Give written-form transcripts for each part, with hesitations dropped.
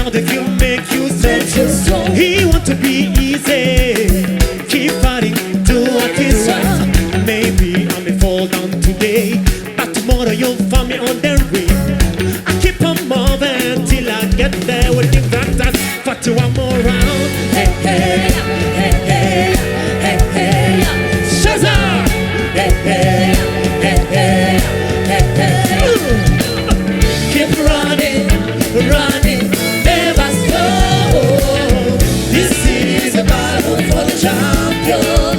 Now they will make you strong. He want to be easy. Keep fighting, do what is right. Maybe I may fall down today, but tomorrow you'll find me on the ring. I keep on moving till I get there. With the fact that for two I'm more round. Hey hey, hey hey, hey hey, Shazam! Hey hey, hey hey, hey hey. Keep running, running, never stop. This is a battle for the champion.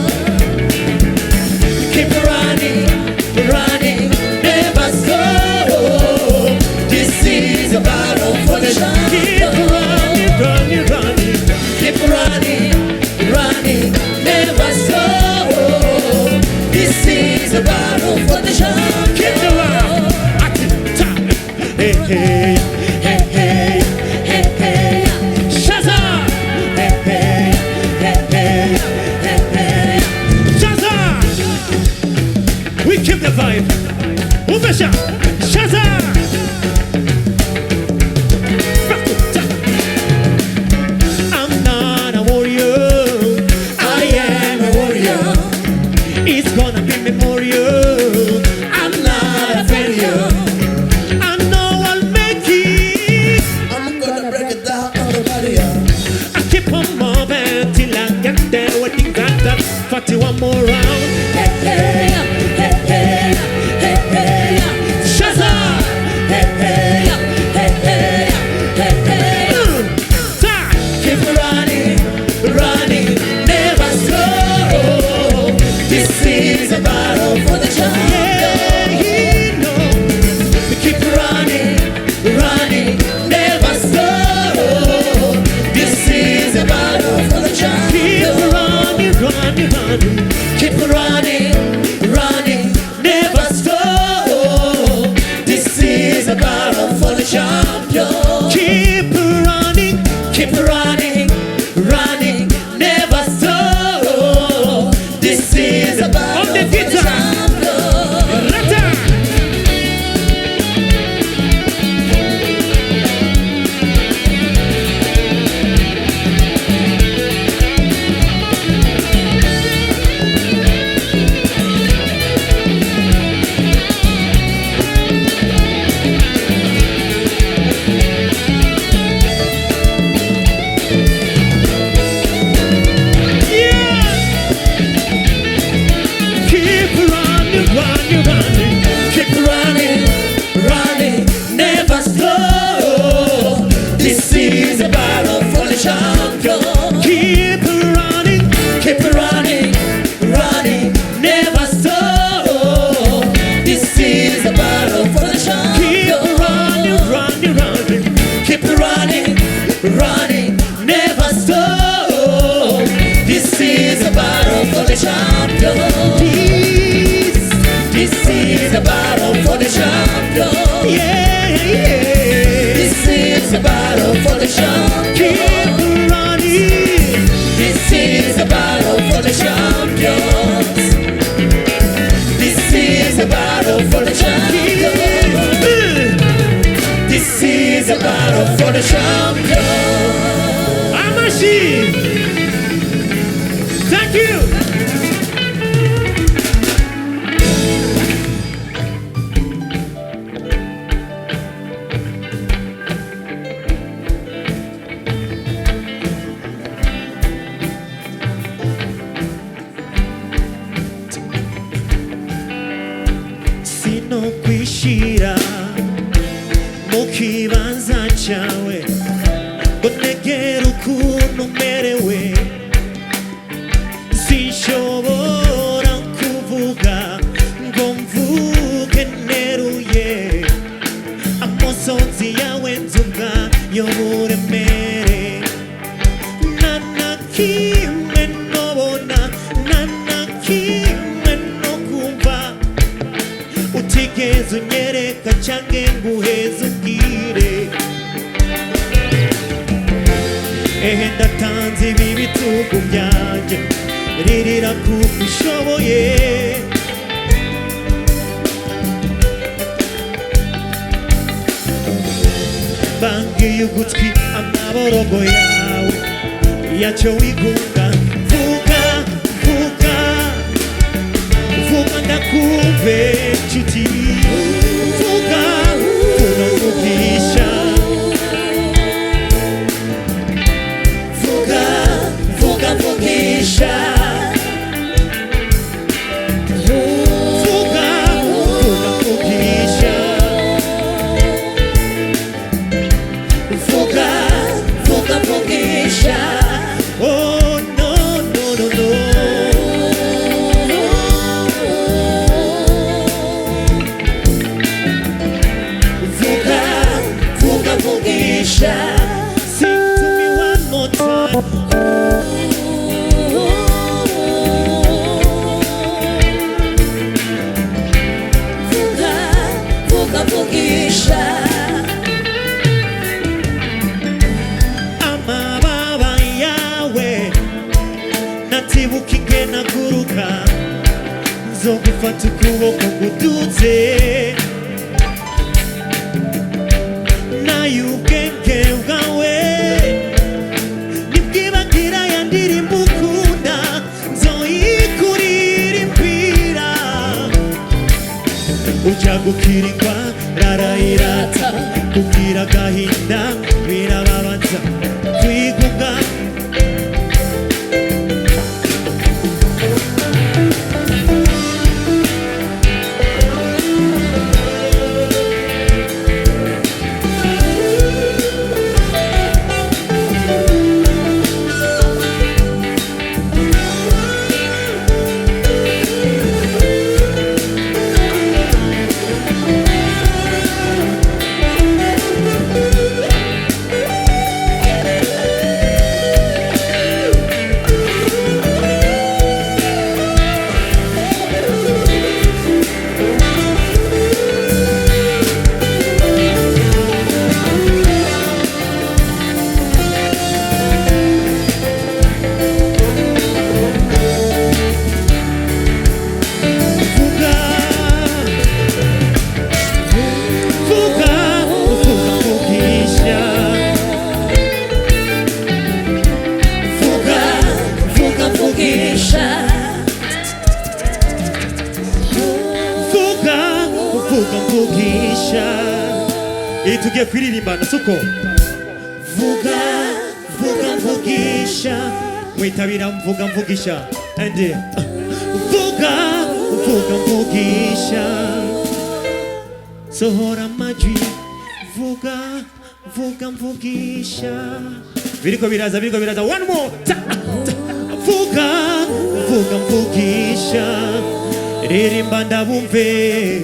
Keep running, running, never stop. This is a battle for the champion. Keep running, running, running. Keep running, running, never stop. This is a battle for the champion. Keep the round at the top. Hey, hey, hey, hey, hey, hey. Shazam! Hey, hey, hey, hey, hey, hey. Shazam! We keep the vibe. Umesha! Shazam! I'm not a warrior. I am a warrior. It's gonna be memorial. I'm not a failure. I know I'll make it. I'm gonna break it down on the barrier. I keep on moving till I get there. Waiting that 41 more round. Hey hey, hey hey, hey hey. Shazam! Hey hey, hey hey, hey hey. Keep running, running, never stop. This is a battle for the champion. Yeah, no. Keep running, running, never stop. This is a battle for the champion. Keep running, running, running. Keep running, running, never stop. This is a battle for the champion. Keep running, running, never stop. This is a battle for the champion. Keep running, running, never stop. This is a battle for the champion. Keep running, running, never stop. This is a battle for the champion. Keep running, running, running. Keep running, running, never stop. This is a battle for the champion. This is a battle for the champion. Yeah, yeah. This is a battle for the champion. Keep running. This is a battle for the champions. This is a battle for the champions. This is a battle for the champions. I'm a machine. Thank you. No kwishira mu kibanza cyawe ngo negere ukuntu umerewe sinshobora kuvuga ngo mvuge neruye amasonzi yawe nzumva y'uburemere nanakimwe nobona nanakimwe no kumva utigeze unyereka canke nguheze ubwire ehe ndatanze ibi bitugu byanje ririra kuko ushoboye bangi ugutwi amaborogo yawe yacyo wigunga vuga vuga vuga ndakumve nshuti vuga vuga vugisha vuga vuga vugisha vuga vuga vugisha vuga vuga vugisha. Oh no no no no. Vuga vuga vugisha. Sing to me one more time. Vuga vuga vugisha. Amababa yawe natibuka ingena guruka nzogufata ukuboko nguduze nayo ubwenge bwawe nibwibagira ya ndirimbo ukunda nzoyikuririmbira ujya gukirirwa rarayirata kubwira agahinda birababaza kwigunga tugiye kwiririmbana suko vuga vuga mvugisha mwitabira mvuga mvugisha and vuga vuga mvugisha sohora amajwi vuga vuga mvugisha biriko biraza one more vuga vuga mvugisha ririmba ndabumve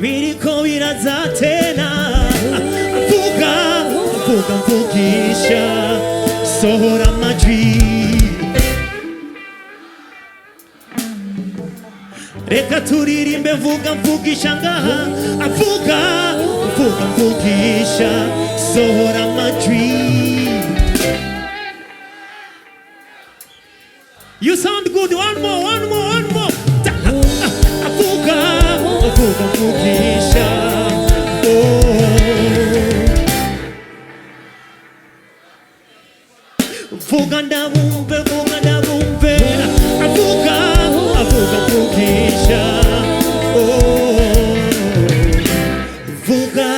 biriko biraza tena vuga vuga mvugisha sohora amajwi reka turirimbe vuga mvugisha ngaha vuga vuga mvugisha sohora amajwi. You sound good. One more. Vuga vuga mvugisha vuga ndabumve vuga vuga mvugisha vuga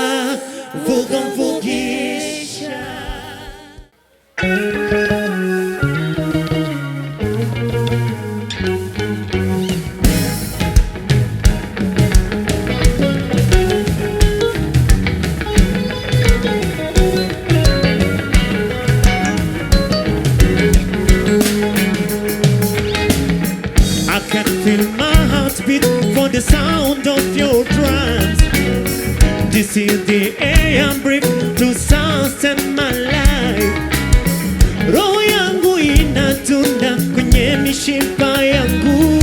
vuga mvugisha. For the sound of your drums, this is the air I breathe to sustain my life. Roho yangu inatunda kwenye mishipa yangu,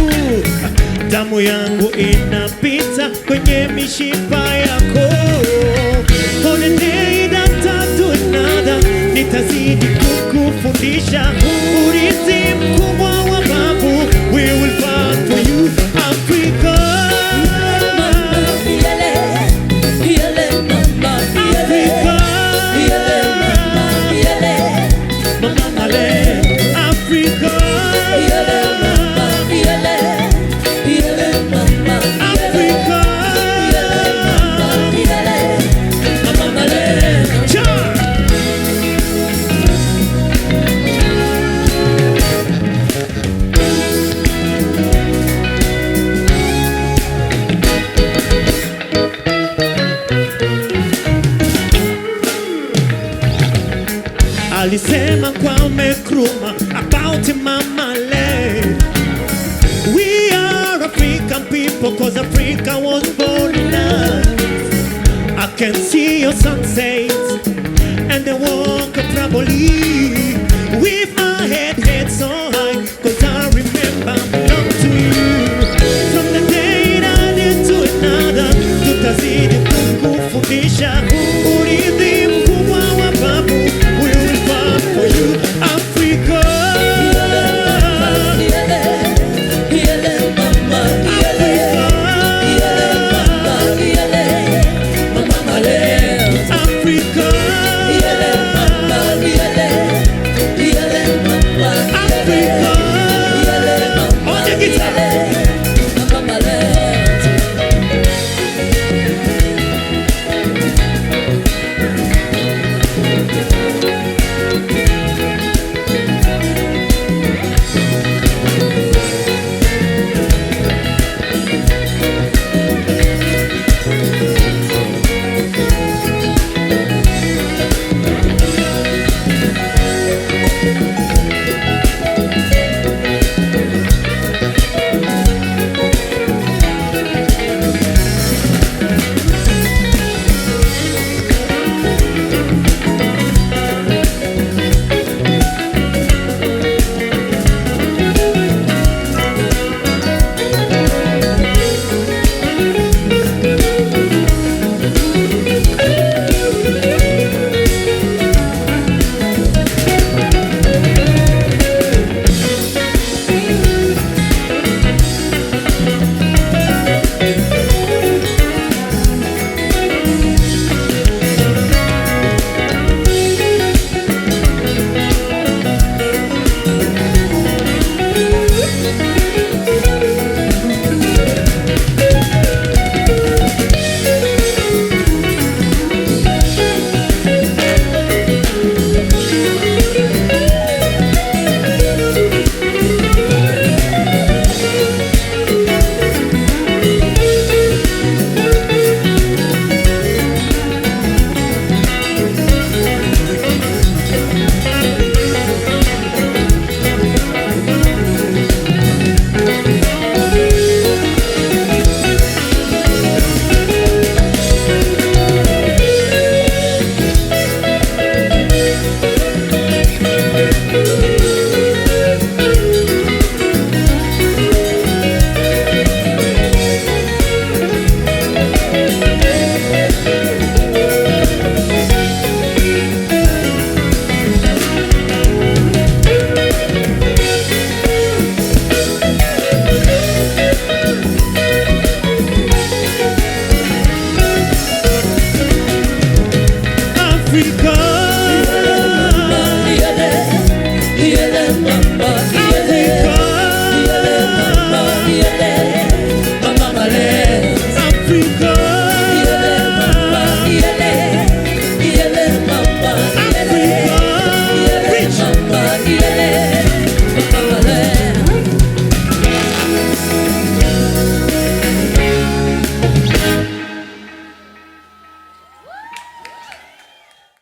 damu yangu inapita kwenye mishipa yako. For the day that I do another, nitazidi kukufundisha urithi mkubwa wa babu. We will fight for you, Africa. 'cause Africa was born in us. I can see your sunsets and they walk properly with our head so high, 'cause